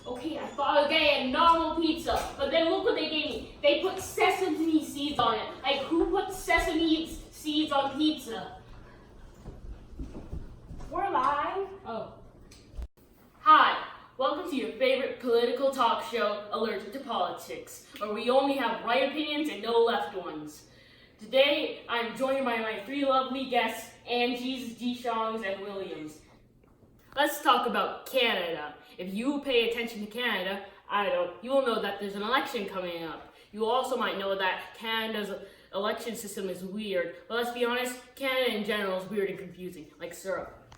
Okay, I thought I was getting a normal pizza, but then look what they gave me. They put sesame seeds on it. Like, who puts sesame seeds on pizza? We're live. Oh. Hi, welcome to your favorite political talk show, Allergic to Politics, where we only have right opinions and no left ones. Today, I'm joined by my three lovely guests, Angie's, Dishongs, and Williams. Let's talk about Canada. If you pay attention to Canada, you will know that there's an election coming up. You also might know that Canada's election system is weird. But let's be honest, Canada in general is weird and confusing, like syrup.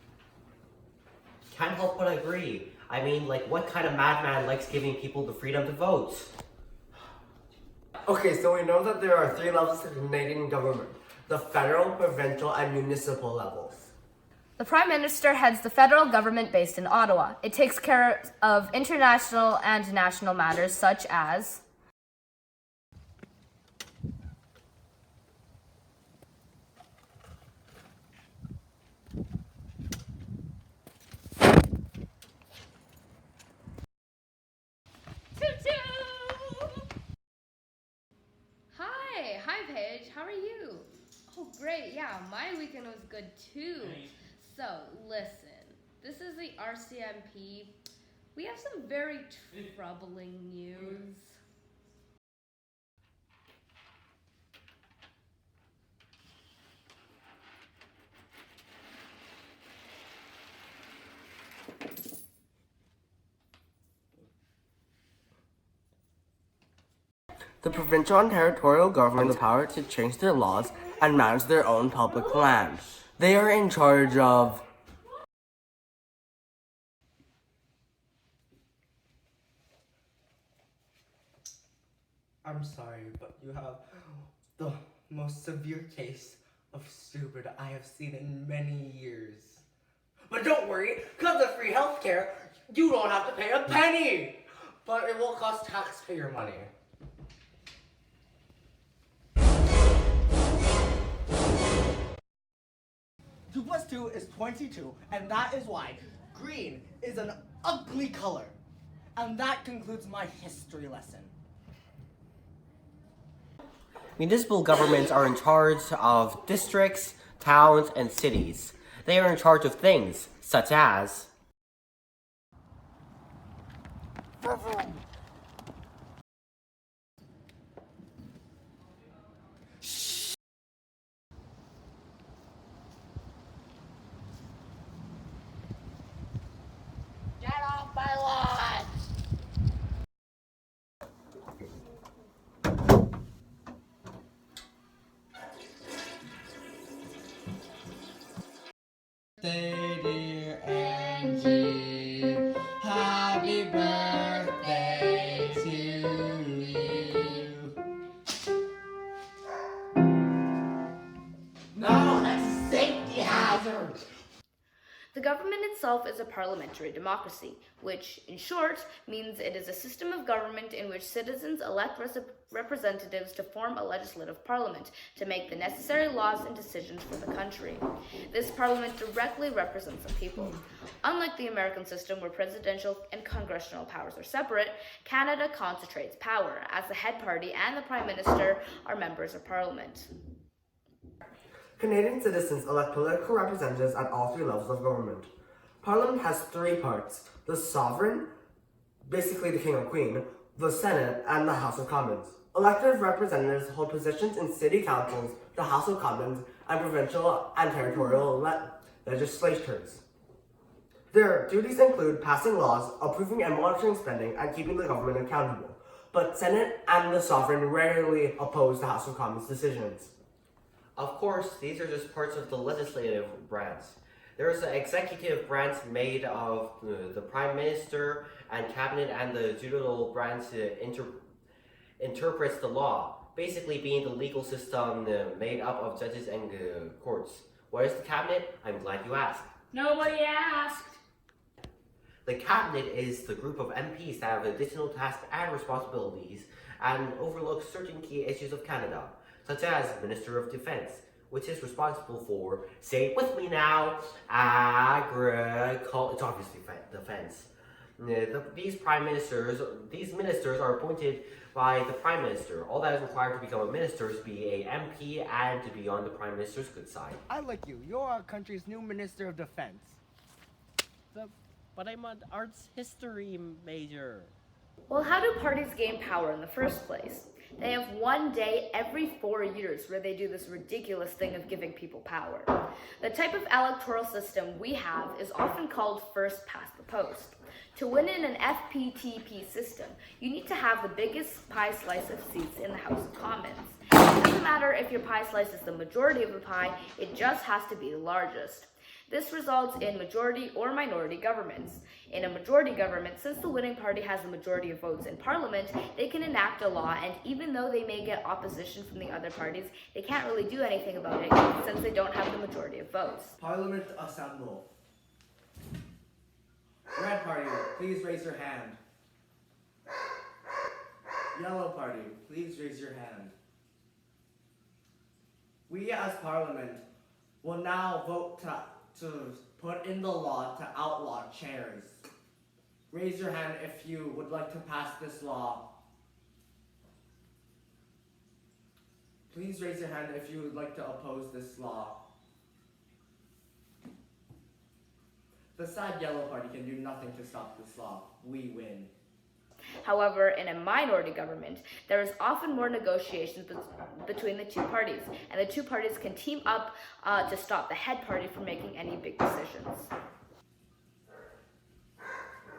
Can't help but agree. I mean, like, what kind of madman likes giving people the freedom to vote? Okay, so we know that there are three levels to Canadian government: the federal, provincial, and municipal levels. The Prime Minister heads the federal government based in Ottawa. It takes care of international and national matters such as Hi Paige, how are you? Oh great, yeah, my weekend was good too. So listen, this is the RCMP. We have some very troubling news. The provincial and territorial government have the power to change their laws and manage their own public land. They are in charge of I'm sorry, but you have the most severe case of stupid I have seen in many years. But don't worry, because of free healthcare, you don't have to pay a penny! But it will cost taxpayer money. 2 plus 2 is 22, and that is why green is an ugly color. And that concludes my history lesson. Municipal governments are in charge of districts, towns, and cities. They are in charge of things such as Get off my lawn! Dear Angie, happy birthday to you. No, that's a safety hazard. the government itself is a parliamentary democracy, which, in short, means it is a system of government in which citizens elect representatives to form a legislative parliament to make the necessary laws and decisions for the country. This parliament directly represents the people. Unlike the American system where presidential and congressional powers are separate, Canada concentrates power, as the head party and the Prime Minister are members of Parliament. Canadian citizens elect political representatives at all three levels of government. Parliament has three parts: the sovereign, basically the king or queen, the Senate, and the House of Commons. Elected representatives hold positions in city councils, the House of Commons, and provincial and territorial legislatures. Their duties include passing laws, approving and monitoring spending, and keeping the government accountable. But Senate and the sovereign rarely oppose the House of Commons decisions. Of course, these are just parts of the legislative branch. There is an executive branch made of the Prime Minister and Cabinet, and the judicial branch interprets the law, basically being the legal system made up of judges and courts. What is the Cabinet? I'm glad you asked. Nobody asked. The Cabinet is the group of MPs that have additional tasks and responsibilities and overlook certain key issues of Canada, such as Minister of Defense, which is responsible for, say it with me now, it's obviously defense. These ministers are appointed by the Prime Minister. All that is required to become a minister is to be a MP and to be on the Prime Minister's good side. I like you. You're our country's new Minister of Defense. But I'm an arts history major. Well, how do parties gain power in the first place? They have one day every 4 years where they do this ridiculous thing of giving people power. The type of electoral system we have is often called first past the post. To win in an FPTP system, you need to have the biggest pie slice of seats in the House of Commons. It doesn't matter if your pie slice is the majority of the pie, it just has to be the largest. This results in majority or minority governments. In a majority government, since the winning party has the majority of votes in parliament, they can enact a law, and even though they may get opposition from the other parties, they can't really do anything about it since they don't have the majority of votes. Parliament assemble. Red party, please raise your hand. Yellow party, please raise your hand. We as Parliament will now vote to put in the law to outlaw chairs. Raise your hand if you would like to pass this law. Please raise your hand if you would like to oppose this law. The sad yellow party can do nothing to stop this law. We win. However, in a minority government, there is often more negotiations between the two parties, and the two parties can team up to stop the head party from making any big decisions.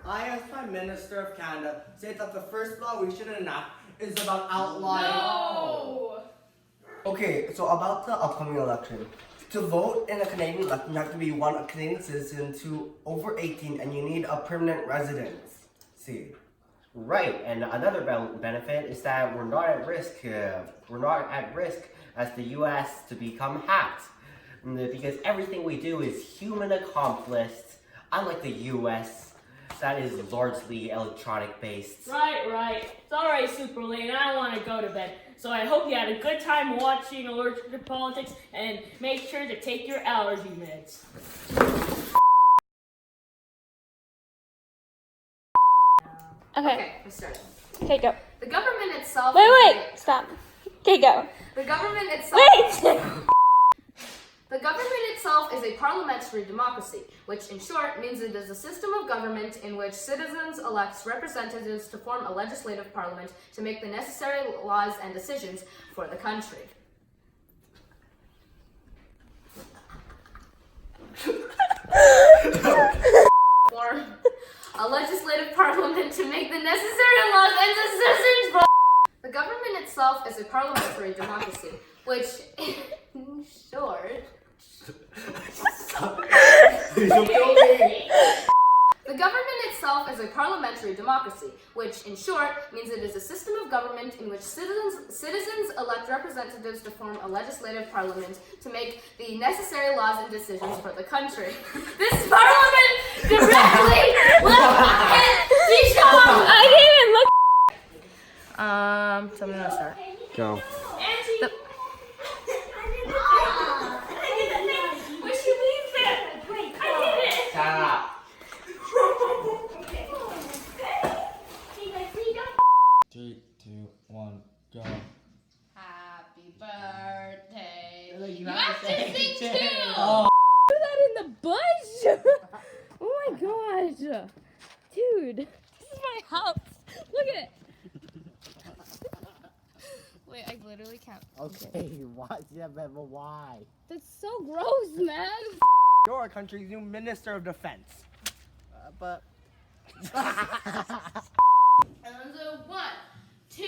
I, as Prime Minister of Canada, say that the first law we should enact is about outlawing. No! Okay, so about the upcoming election. To vote in a Canadian election, you have to be a Canadian citizen to over 18, and you need a permanent residence. See. Right, and another benefit is that we're not at risk. We're not at risk as the U.S. to become hacked, because everything we do is human accomplished. Unlike the U.S., that is largely electronic based. Right. It's alright, Super Lane. I want to go to bed. So I hope you had a good time watching Allergic to Politics, and make sure to take your allergy meds. Okay, I'm starting. okay, go. The government itself. Wait, stop. Okay, go. The government itself. Wait! The government itself is a parliamentary democracy, which in short means it is a system of government in which citizens elect representatives to form a legislative parliament to make the necessary laws and decisions for the country. Form a legislative parliament to make the necessary laws and decisions for the government itself is a parliamentary democracy, which in short the government itself is a parliamentary democracy, which in short means it is a system of government in which citizens elect representatives to form a legislative parliament to make the necessary laws and decisions for the country. This parliament directly I didn't even look. So I'm gonna start. Go. Stop. 3, 2, 1, go. Happy birthday. You have to sing too. Oh. Do that in the bush. Oh my gosh, dude, this is my house. Look at it. Wait, I literally can't. Okay, what? Yeah, but why? That's so gross, man. You're our country's new Minister of Defense. But. And the 1, 2,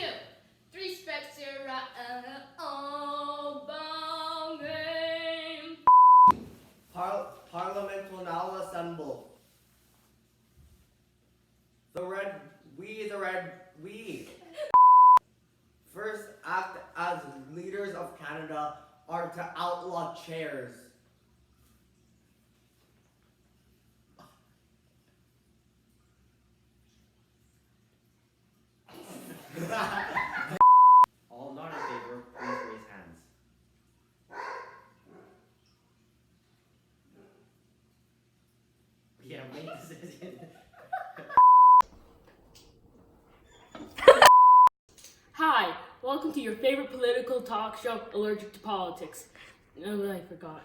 3 specs here at all ball game. Parliament will now assemble. We. First act as leaders of Canada are to outlaw chairs. All not in favor, please raise hands. We have made decision. Welcome to your favorite political talk show, Allergic to Politics. Oh, I forgot.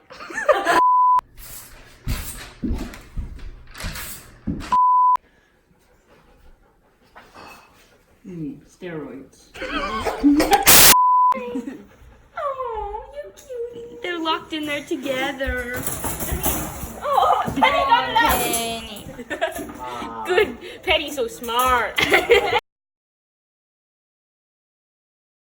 Steroids. Oh, you cutie. They're locked in there together. Oh, Penny got it out. Penny. Good. Penny's so smart.